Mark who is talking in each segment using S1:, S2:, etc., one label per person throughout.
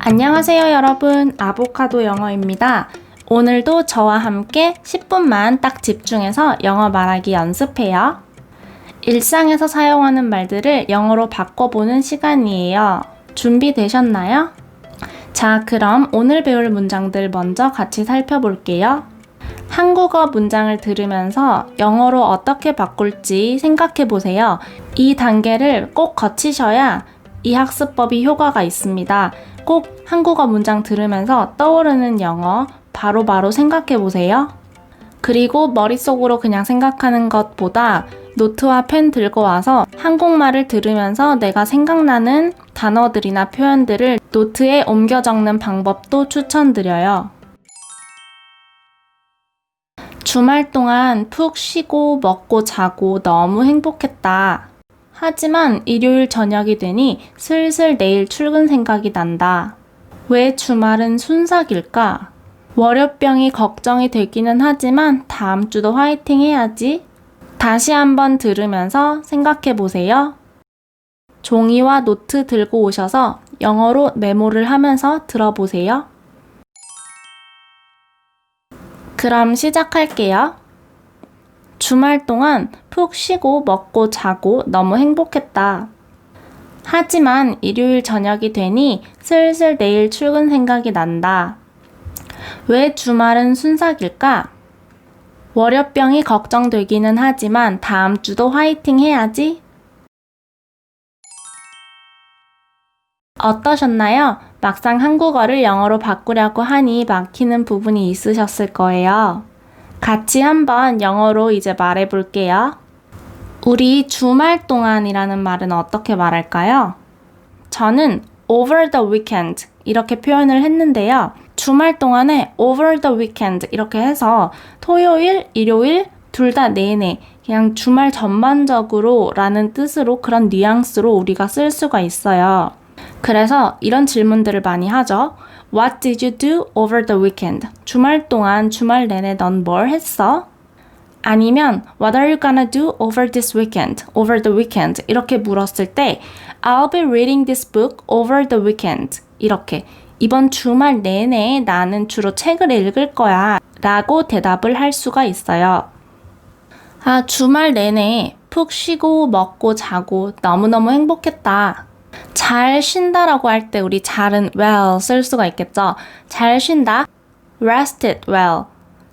S1: 안녕하세요 여러분, 아보카도 영어입니다. 오늘도 저와 함께 10분만 딱 집중해서 영어 말하기 연습해요. 일상에서 사용하는 말들을 영어로 바꿔보는 시간이에요. 준비되셨나요? 자, 그럼 오늘 배울 문장들 먼저 같이 살펴볼게요. 한국어 문장을 들으면서 영어로 어떻게 바꿀지 생각해보세요. 이 단계를 꼭 거치셔야 이 학습법이 효과가 있습니다. 꼭 한국어 문장 들으면서 떠오르는 영어 바로바로 생각해보세요. 그리고 머릿속으로 그냥 생각하는 것보다 노트와 펜 들고 와서 한국말을 들으면서 내가 생각나는 단어들이나 표현들을 노트에 옮겨 적는 방법도 추천드려요. 주말 동안 푹 쉬고 먹고 자고 너무 행복했다. 하지만 일요일 저녁이 되니 슬슬 내일 출근 생각이 난다. 왜 주말은 순삭일까? 월요병이 걱정이 되기는 하지만 다음 주도 화이팅 해야지. 다시 한번 들으면서 생각해 보세요. 종이와 노트 들고 오셔서 영어로 메모를 하면서 들어보세요. 그럼 시작할게요. 주말 동안 푹 쉬고 먹고 자고 너무 행복했다. 하지만 일요일 저녁이 되니 슬슬 내일 출근 생각이 난다. 왜 주말은 순삭일까? 월요병이 걱정되기는 하지만 다음 주도 화이팅 해야지. 어떠셨나요? 막상 한국어를 영어로 바꾸려고 하니 막히는 부분이 있으셨을 거예요. 같이 한번 영어로 이제 말해볼게요. 우리 주말 동안이라는 말은 어떻게 말할까요? 저는 over the weekend 이렇게 표현을 했는데요. 주말 동안에 over the weekend 이렇게 해서 토요일, 일요일 둘 다 내내 그냥 주말 전반적으로 라는 뜻으로 그런 뉘앙스로 우리가 쓸 수가 있어요. 그래서 이런 질문들을 많이 하죠. What did you do over the weekend? 주말 동안, 주말 내내 넌 뭘 했어? 아니면 What are you gonna do over this weekend? Over the weekend 이렇게 물었을 때 I'll be reading this book over the weekend 이렇게 이번 주말 내내 나는 주로 책을 읽을 거야 라고 대답을 할 수가 있어요. 주말 내내 푹 쉬고 먹고 자고 너무너무 행복했다. 잘 쉰다라고 할 때 우리 잘은 well 쓸 수가 있겠죠. 잘 쉰다, rested well.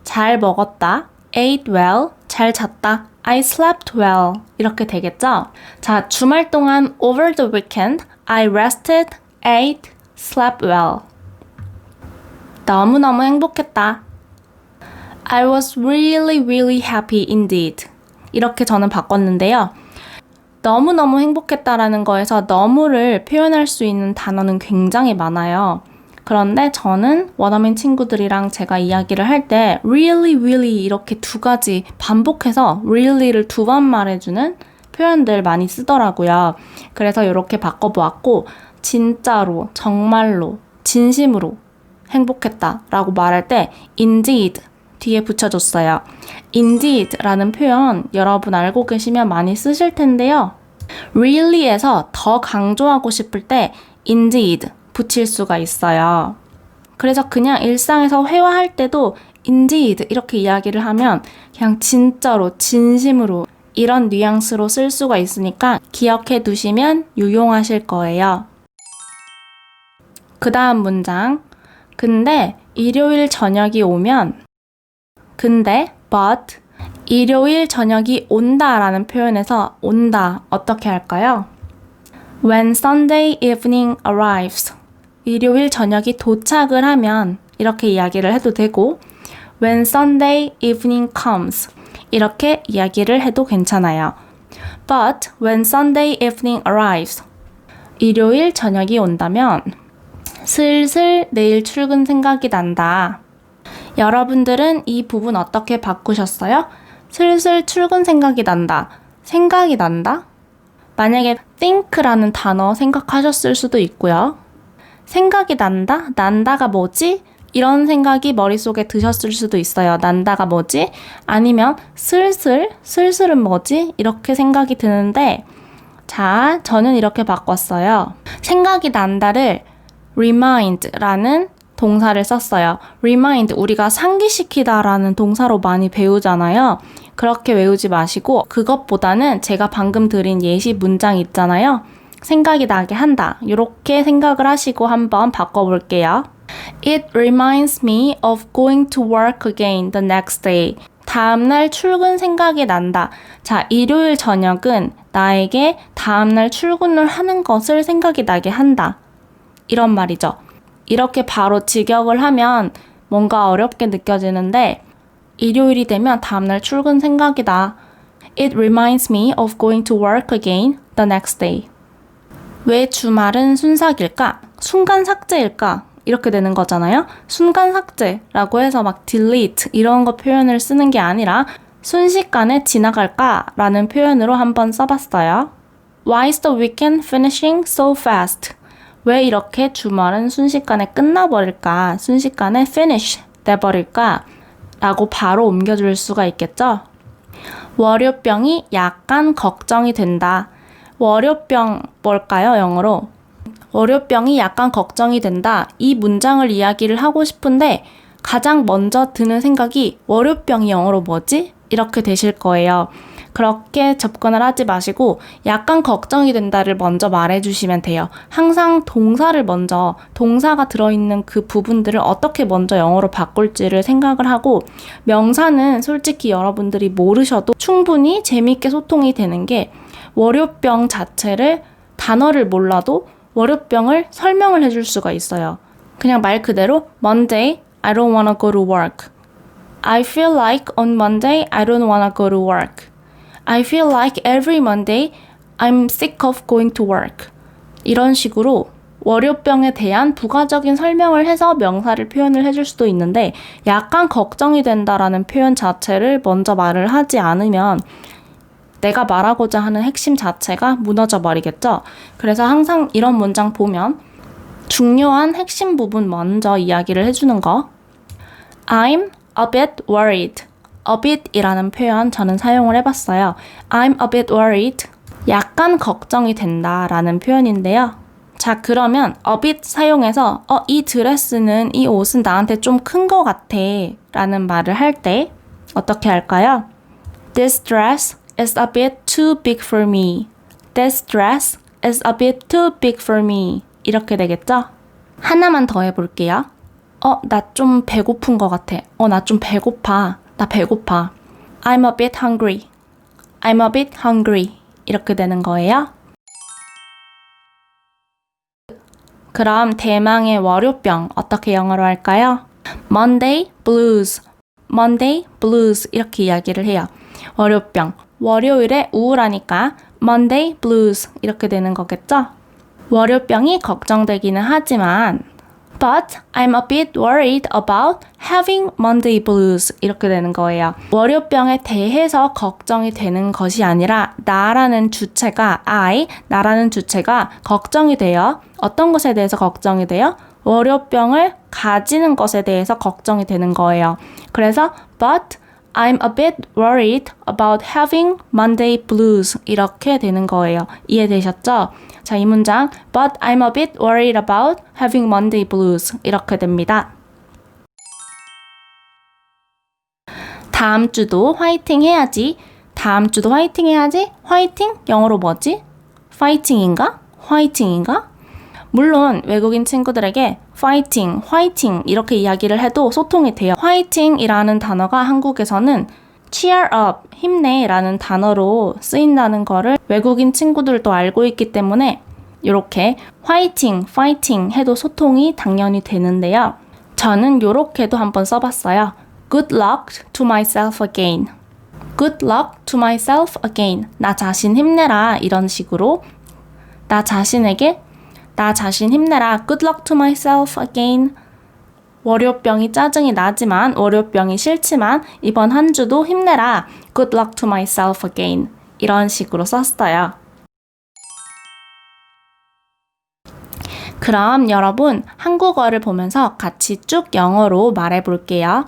S1: 잘 먹었다, ate well. 잘 잤다, I slept well. 이렇게 되겠죠. 자, 주말 동안 over the weekend, I rested, ate, slept well. 너무너무 행복했다. I was really, really happy indeed. 이렇게 저는 바꿨는데요. 너무너무 행복했다라는 거에서 너무를 표현할 수 있는 단어는 굉장히 많아요. 그런데 저는 원어민 친구들이랑 제가 이야기를 할 때 really, really 이렇게 두 가지 반복해서 really를 두 번 말해주는 표현들 많이 쓰더라고요. 그래서 이렇게 바꿔보았고 진짜로, 정말로, 진심으로 행복했다라고 말할 때 indeed 뒤에 붙여줬어요. Indeed라는 표현 여러분 알고 계시면 많이 쓰실 텐데요. Really에서 더 강조하고 싶을 때 Indeed 붙일 수가 있어요. 그래서 그냥 일상에서 회화할 때도 Indeed 이렇게 이야기를 하면 그냥 진짜로, 진심으로 이런 뉘앙스로 쓸 수가 있으니까 기억해 두시면 유용하실 거예요. 그 다음 문장. 근데 일요일 저녁이 오면 근데, but, 일요일 저녁이 온다 라는 표현에서 온다 어떻게 할까요? When Sunday evening arrives, 일요일 저녁이 도착을 하면 이렇게 이야기를 해도 되고 When Sunday evening comes, 이렇게 이야기를 해도 괜찮아요. But when Sunday evening arrives, 일요일 저녁이 온다면 슬슬 내일 출근 생각이 난다. 여러분들은 이 부분 어떻게 바꾸셨어요? 슬슬 출근 생각이 난다. 생각이 난다? 만약에 think라는 단어 생각하셨을 수도 있고요. 생각이 난다? 난다가 뭐지? 이런 생각이 머릿속에 드셨을 수도 있어요. 난다가 뭐지? 아니면 슬슬은 뭐지? 이렇게 생각이 드는데 자, 저는 이렇게 바꿨어요. 생각이 난다를 remind라는 동사를 썼어요. remind 우리가 상기시키다라는 동사로 많이 배우잖아요. 그렇게 외우지 마시고 그것보다는 제가 방금 드린 예시 문장 있잖아요. 생각이 나게 한다. 이렇게 생각을 하시고 한번 바꿔볼게요. It reminds me of going to work again the next day. 다음날 출근 생각이 난다. 자, 일요일 저녁은 나에게 다음날 출근을 하는 것을 생각이 나게 한다. 이런 말이죠. 이렇게 바로 직역을 하면 뭔가 어렵게 느껴지는데 일요일이 되면 다음날 출근 생각이 나. It reminds me of going to work again the next day. 왜 주말은 순삭일까? 순간 삭제일까? 이렇게 되는 거잖아요. 순간 삭제라고 해서 막 delete 이런 거 표현을 쓰는 게 아니라 순식간에 지나갈까? 라는 표현으로 한번 써봤어요. Why is the weekend finishing so fast? 왜 이렇게 주말은 순식간에 끝나버릴까? 순식간에 finish 돼버릴까? 라고 바로 옮겨줄 수가 있겠죠? 월요병이 약간 걱정이 된다. 월요병 뭘까요? 영어로. 월요병이 약간 걱정이 된다. 이 문장을 이야기를 하고 싶은데 가장 먼저 드는 생각이 월요병이 영어로 뭐지? 이렇게 되실 거예요. 그렇게 접근을 하지 마시고 약간 걱정이 된다를 먼저 말해주시면 돼요. 항상 동사를 먼저, 동사가 들어있는 그 부분들을 어떻게 먼저 영어로 바꿀지를 생각을 하고 명사는 솔직히 여러분들이 모르셔도 충분히 재미있게 소통이 되는 게 월요병 자체를 단어를 몰라도 월요병을 설명을 해줄 수가 있어요. 그냥 말 그대로 Monday, I don't wanna go to work. I feel like on Monday, I don't wanna go to work. I feel like every Monday, I'm sick of going to work. 이런 식으로 월요병에 대한 부가적인 설명을 해서 명사를 표현을 해줄 수도 있는데 약간 걱정이 된다라는 표현 자체를 먼저 말을 하지 않으면 내가 말하고자 하는 핵심 자체가 무너져 버리겠죠. 그래서 항상 이런 문장 보면 중요한 핵심 부분 먼저 이야기를 해주는 거. I'm a bit worried. a bit 이라는 표현 저는 사용을 해봤어요. I'm a bit worried. 약간 걱정이 된다 라는 표현인데요. 자, 그러면 a bit 사용해서 이 드레스는, 이 옷은 나한테 좀 큰 거 같아 라는 말을 할 때 어떻게 할까요? This dress is a bit too big for me. This dress is a bit too big for me. 이렇게 되겠죠? 하나만 더 해볼게요. 나 좀 배고픈 것 같아. 나 좀 배고파. 나 배고파. I'm a bit hungry. I'm a bit hungry. 이렇게 되는 거예요. 그럼 대망의 월요병 어떻게 영어로 할까요? Monday blues. Monday blues 이렇게 이야기를 해요. 월요병. 월요일에 우울하니까 Monday blues 이렇게 되는 거겠죠? 월요병이 걱정되기는 하지만 But I'm a bit worried about having Monday blues 이렇게 되는 거예요. 월요병에 대해서 걱정이 되는 것이 아니라 나라는 주체가 나라는 주체가 걱정이 돼요. 어떤 것에 대해서 걱정이 돼요? 월요병을 가지는 것에 대해서 걱정이 되는 거예요. 그래서 But I'm a bit worried about having Monday blues 이렇게 되는 거예요. 이해되셨죠? 자, 이 문장 But I'm a bit worried about having Monday blues 이렇게 됩니다. 다음 주도 화이팅 해야지. 다음 주도 화이팅 해야지. 화이팅? 영어로 뭐지? 파이팅인가? 화이팅인가? 물론 외국인 친구들에게 파이팅, 화이팅 이렇게 이야기를 해도 소통이 돼요. 화이팅이라는 단어가 한국에서는 cheer up, 힘내 라는 단어로 쓰인다는 거를 외국인 친구들도 알고 있기 때문에 이렇게 화이팅, 파이팅 해도 소통이 당연히 되는데요. 저는 이렇게도 한번 써봤어요. Good luck to myself again. Good luck to myself again. 나 자신 힘내라 이런 식으로 나 자신 힘내라. Good luck to myself again. 월요병이 짜증이 나지만 월요병이 싫지만 이번 한 주도 힘내라. Good luck to myself again. 이런 식으로 썼어요. 그럼 여러분 한국어를 보면서 같이 쭉 영어로 말해볼게요.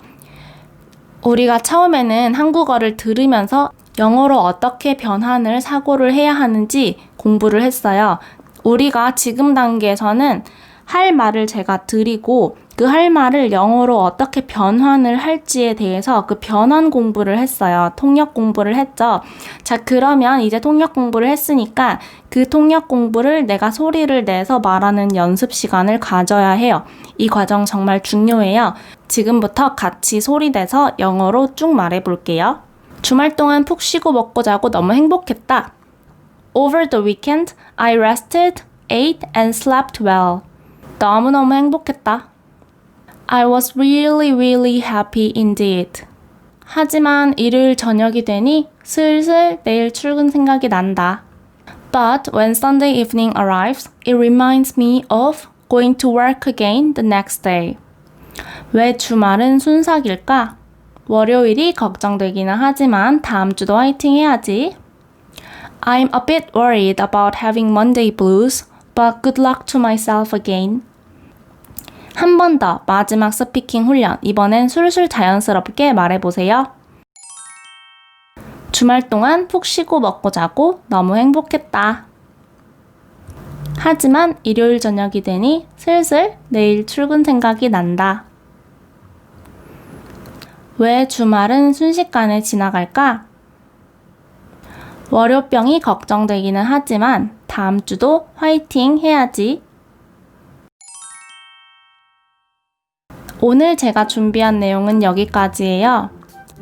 S1: 우리가 처음에는 한국어를 들으면서 영어로 어떻게 변환을 사고를 해야 하는지 공부를 했어요. 우리가 지금 단계에서는 할 말을 제가 드리고 그 할 말을 영어로 어떻게 변환을 할지에 대해서 그 변환 공부를 했어요. 통역 공부를 했죠. 자, 그러면 이제 통역 공부를 했으니까 그 통역 공부를 내가 소리를 내서 말하는 연습 시간을 가져야 해요. 이 과정 정말 중요해요. 지금부터 같이 소리 내서 영어로 쭉 말해볼게요. 주말 동안 푹 쉬고 먹고 자고 너무 행복했다. Over the weekend, I rested, ate and slept well. 너무너무 행복했다. I was really, really happy indeed. 하지만 일요일 저녁이 되니 슬슬 내일 출근 생각이 난다. But when Sunday evening arrives, it reminds me of going to work again the next day. 왜 주말은 순삭일까? 월요일이 걱정되기는 하지만 다음 주도 화이팅 해야지. I'm a bit worried about having Monday blues, but good luck to myself again. 한 번 더 마지막 스피킹 훈련. 이번엔 술술 자연스럽게 말해보세요. 주말 동안 푹 쉬고 먹고 자고 너무 행복했다. 하지만 일요일 저녁이 되니 슬슬 내일 출근 생각이 난다. 왜 주말은 순식간에 지나갈까? 월요병이 걱정되기는 하지만 다음 주도 화이팅 해야지. 오늘 제가 준비한 내용은 여기까지예요.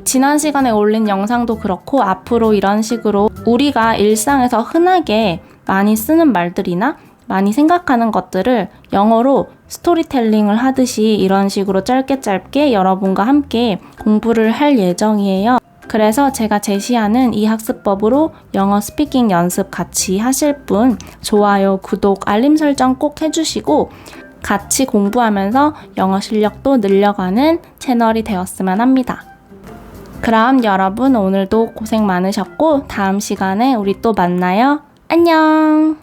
S1: 지난 시간에 올린 영상도 그렇고 앞으로 이런 식으로 우리가 일상에서 흔하게 많이 쓰는 말들이나 많이 생각하는 것들을 영어로 스토리텔링을 하듯이 이런 식으로 짧게 여러분과 함께 공부를 할 예정이에요. 그래서 제가 제시하는 이 학습법으로 영어 스피킹 연습 같이 하실 분 좋아요, 구독, 알림 설정 꼭 해주시고 같이 공부하면서 영어 실력도 늘려가는 채널이 되었으면 합니다. 그럼 여러분 오늘도 고생 많으셨고 다음 시간에 우리 또 만나요. 안녕!